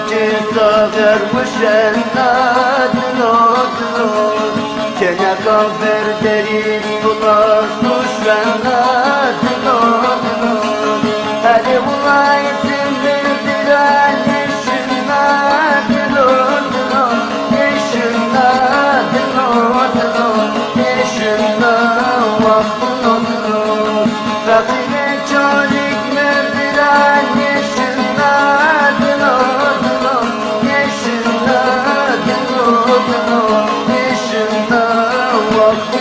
که ساغر وشنا دلود که نکا بردری بلاس وشنا دلود هلی ولایت مردران نشنا دلود نشنا دلود نشنا وقت فقیر چالیک مردران نشنا دلود نشنا دلود نشنا وقت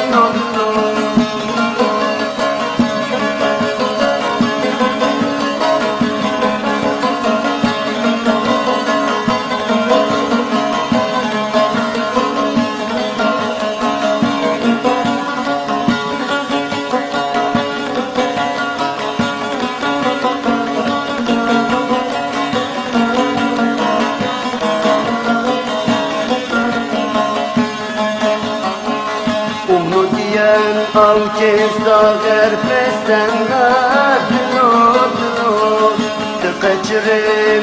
او که ساغر پسنده دلود تقچر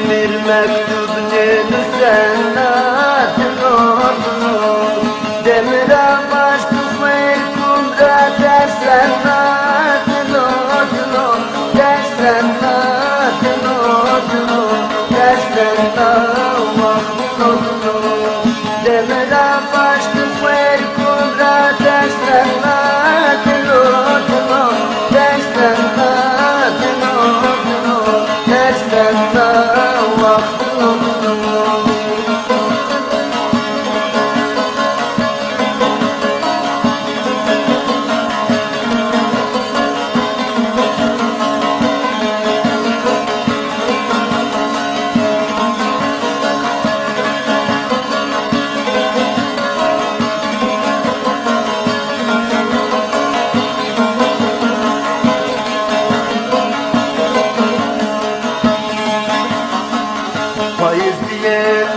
میر مکتوب ننسنده دلود دمرا باش تو خیر کن را درسنده دلود درسنده دلود درسنده وقت دمرا باش تو خیر کن را درسنده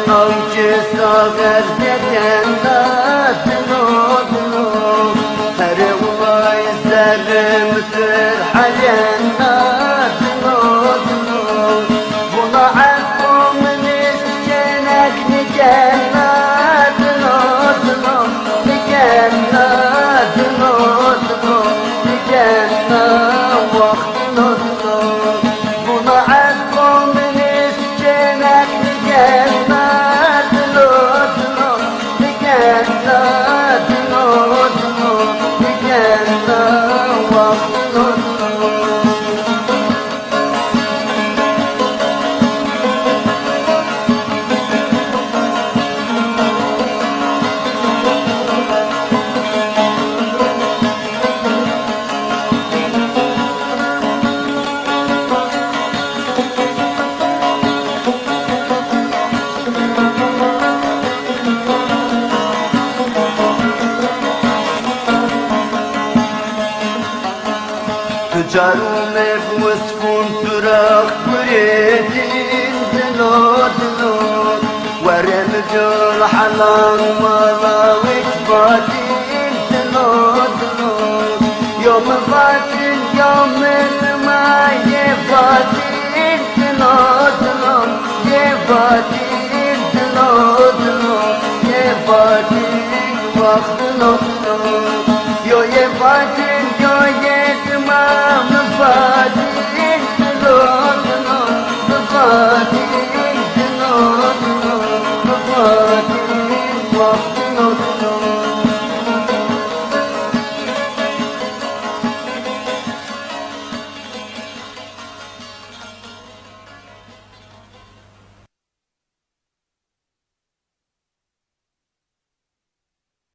او که ساغر زدنده دلود هر اولای زرم تر حلنده دلود بنا عفو منست جنک نگنده دلود نگنده دلود نگنده وقت دلود بنا عفو منست جنک نگنده جارونك وسكون تراخ بريدين دلود ورم جول حلال ملاوك باتين دلود يوم فاتن يوم ما يفاتن